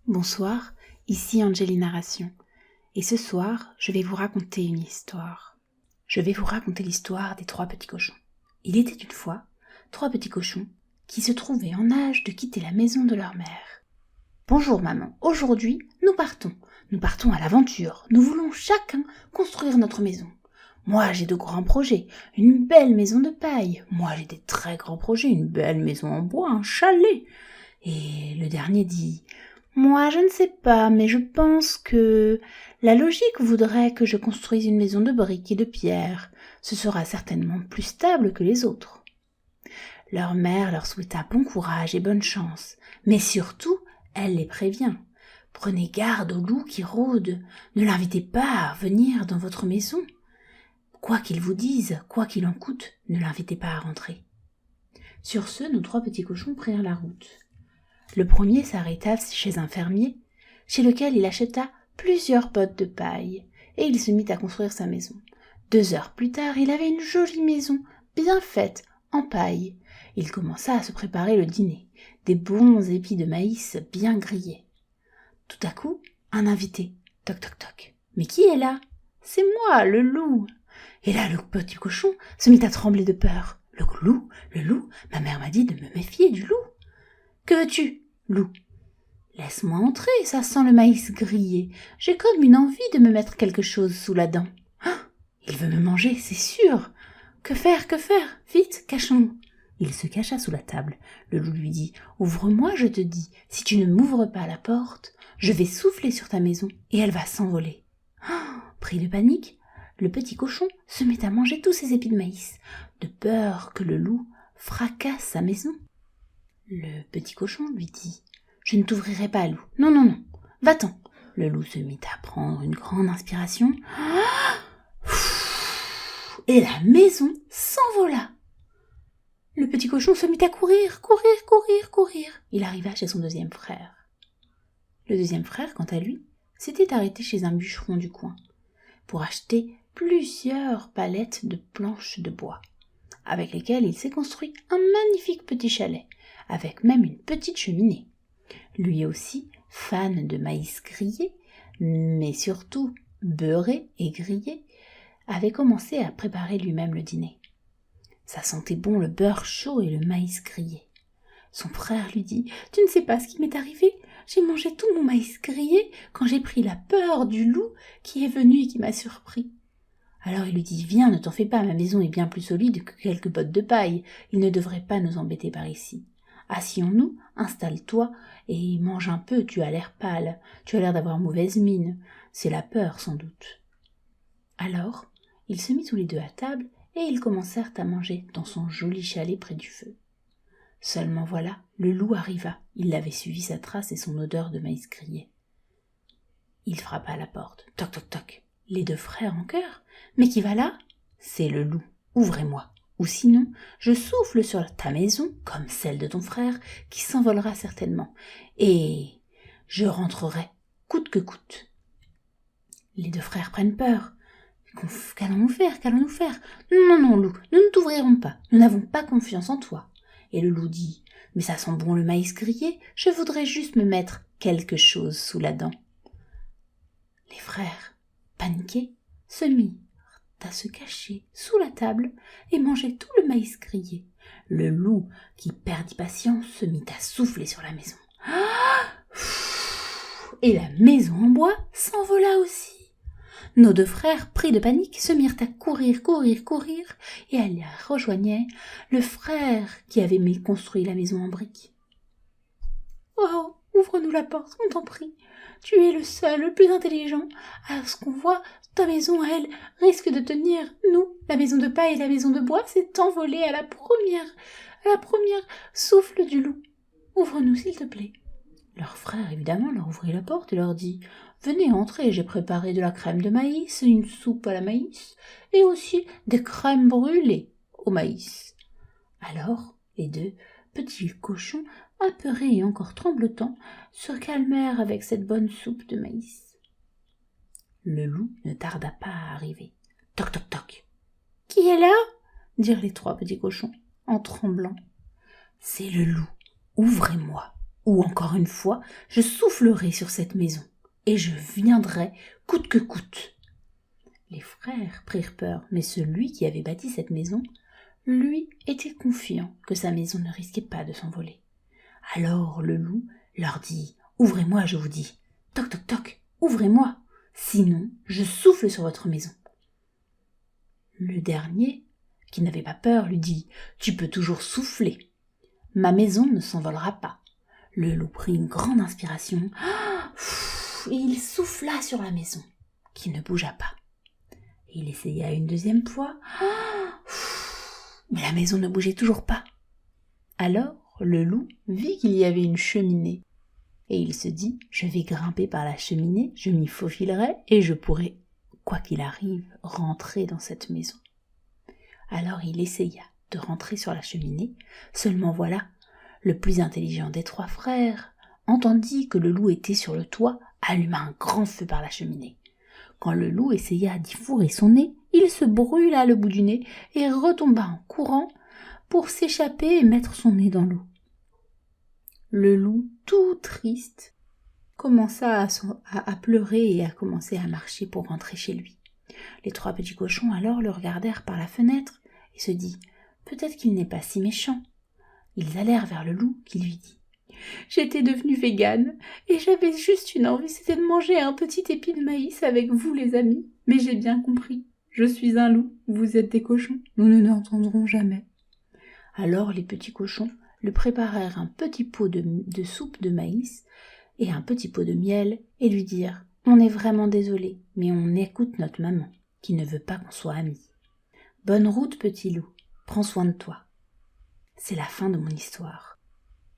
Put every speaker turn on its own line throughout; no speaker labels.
Bonsoir, ici Angélie Narration. Et ce soir, je vais vous raconter une histoire. Je vais vous raconter l'histoire des 3 petits cochons. Il était une fois 3 petits cochons qui se trouvaient en âge de quitter la maison de leur mère. « Bonjour maman, aujourd'hui nous partons. Nous partons à l'aventure. Nous voulons chacun construire notre maison. Moi j'ai de grands projets, une belle maison de paille. Moi j'ai des très grands projets, une belle maison en bois, un chalet. » Et le dernier dit « Moi je ne sais pas, mais je pense que la logique voudrait que je construise une maison de briques et de pierre. Ce sera certainement plus stable que les autres. » Leur mère leur souhaita bon courage et bonne chance, mais surtout, elle les prévient. Prenez garde au loup qui rôde, ne l'invitez pas à venir dans votre maison. Quoi qu'il vous dise, quoi qu'il en coûte, ne l'invitez pas à rentrer. Sur ce, nos 3 petits cochons prirent la route. Le premier s'arrêta chez un fermier, chez lequel il acheta plusieurs bottes de paille, et il se mit à construire sa maison. 2 heures plus tard, il avait une jolie maison, bien faite, en paille. Il commença à se préparer le dîner, des bons épis de maïs bien grillés. Tout à coup, un invité. Toc toc toc. « Mais qui est là ?»« C'est moi, le loup. » Et là, le petit cochon se mit à trembler de peur. « Le loup, ma mère m'a dit de me méfier du loup. »« Que veux-tu, loup ?»« Laisse-moi entrer, ça sent le maïs grillé. J'ai comme une envie de me mettre quelque chose sous la dent. Ah, il veut me manger, c'est sûr. Que faire? Vite, cachons-nous. » Il se cacha sous la table. Le loup lui dit « Ouvre-moi, je te dis. Si tu ne m'ouvres pas la porte, je vais souffler sur ta maison et elle va s'envoler. » Pris de panique, le petit cochon se met à manger tous ses épis de maïs, de peur que le loup fracasse sa maison. Le petit cochon lui dit « Je ne t'ouvrirai pas, loup. Non, va-t'en. » Le loup se mit à prendre une grande inspiration. Et la maison s'envola. Le petit cochon se mit à courir. Il arriva chez son 2e frère. Le 2e frère, quant à lui, s'était arrêté chez un bûcheron du coin pour acheter plusieurs palettes de planches de bois, avec lesquelles il s'est construit un magnifique petit chalet, avec même une petite cheminée. Lui aussi, fan de maïs grillé, mais surtout beurré et grillé, avait commencé à préparer lui-même le dîner. Ça sentait bon le beurre chaud et le maïs grillé. Son frère lui dit « Tu ne sais pas ce qui m'est arrivé. J'ai mangé tout mon maïs grillé quand j'ai pris la peur du loup qui est venu et qui m'a surpris. » Alors il lui dit « Viens, ne t'en fais pas, ma maison est bien plus solide que quelques bottes de paille. Il ne devrait pas nous embêter par ici. Asseyons-nous, installe-toi et mange un peu, tu as l'air pâle, tu as l'air d'avoir mauvaise mine. C'est la peur sans doute. » Alors, il se mit tous les 2 à table et ils commencèrent à manger dans son joli chalet près du feu. Seulement voilà, le loup arriva. Il avait suivi sa trace et son odeur de maïs grillé. Il frappa à la porte. Toc toc toc. Les 2 frères en chœur. « Mais qui va là ?»« C'est le loup. Ouvrez-moi. Ou sinon, je souffle sur ta maison, comme celle de ton frère, qui s'envolera certainement. Et je rentrerai, coûte que coûte. » Les 2 frères prennent peur. « Qu'allons-nous faire ? Non, loup, nous ne t'ouvrirons pas. Nous n'avons pas confiance en toi. » Et le loup dit « Mais ça sent bon le maïs grillé, je voudrais juste me mettre quelque chose sous la dent. » Les frères, paniqués, se mirent à se cacher sous la table et manger tout le maïs grillé. Le loup, qui perdit patience, se mit à souffler sur la maison. Et la maison en bois s'envola aussi. Nos 2 frères, pris de panique, se mirent à courir, et elles rejoignaient le frère qui avait construit la maison en briques. « Oh, ouvre-nous la porte, on t'en prie. Tu es le seul, le plus intelligent. À ce qu'on voit, ta maison, elle, risque de tenir. Nous, la maison de paille et la maison de bois, s'est envolée à la première souffle du loup. Ouvre-nous, s'il te plaît. » Leur frère, évidemment, leur ouvrit la porte et leur dit « Venez, entrez, j'ai préparé de la crème de maïs, une soupe à la maïs, et aussi des crèmes brûlées au maïs. » Alors, les 2 petits cochons, apeurés et encore tremblotants, se calmèrent avec cette bonne soupe de maïs. Le loup ne tarda pas à arriver. Toc toc toc. « Qui est là ?» dirent les 3 petits cochons, en tremblant. « C'est le loup. Ouvrez-moi. » ou encore une fois, je soufflerai sur cette maison, et je viendrai coûte que coûte. » Les frères prirent peur, mais celui qui avait bâti cette maison, lui, était confiant que sa maison ne risquait pas de s'envoler. Alors le loup leur dit « Ouvrez-moi, je vous dis. Toc, toc, toc, ouvrez-moi. Sinon, je souffle sur votre maison. » Le dernier, qui n'avait pas peur, lui dit « Tu peux toujours souffler. Ma maison ne s'envolera pas. » Le loup prit une grande inspiration et il souffla sur la maison, qui ne bougea pas. Il essaya une deuxième fois, mais la maison ne bougeait toujours pas. Alors le loup vit qu'il y avait une cheminée, et il se dit « Je vais grimper par la cheminée, je m'y faufilerai, et je pourrai, quoi qu'il arrive, rentrer dans cette maison. » Alors il essaya de rentrer sur la cheminée, seulement voilà, le plus intelligent des trois frères entendit que le loup était sur le toit, alluma un grand feu par la cheminée. Quand le loup essaya d'y fourrer son nez, il se brûla le bout du nez et retomba en courant pour s'échapper et mettre son nez dans l'eau. Le loup, tout triste, commença à pleurer et à commencer à marcher pour rentrer chez lui. Les trois petits cochons alors le regardèrent par la fenêtre et se dirent « Peut-être qu'il n'est pas si méchant. » Ils allèrent vers le loup qui lui dit « J'étais devenue végane et j'avais juste une envie, c'était de manger un petit épi de maïs avec vous les amis. Mais j'ai bien compris, je suis un loup, vous êtes des cochons, nous ne nous entendrons jamais. » Alors les petits cochons lui préparèrent un petit pot de soupe de maïs et un petit pot de miel et lui dirent « On est vraiment désolé, mais on écoute notre maman, qui ne veut pas qu'on soit amis. Bonne route, petit loup, prends soin de toi. » C'est la fin de mon histoire.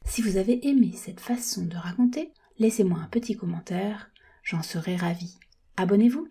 Si vous avez aimé cette façon de raconter, laissez-moi un petit commentaire, j'en serai ravie. Abonnez-vous!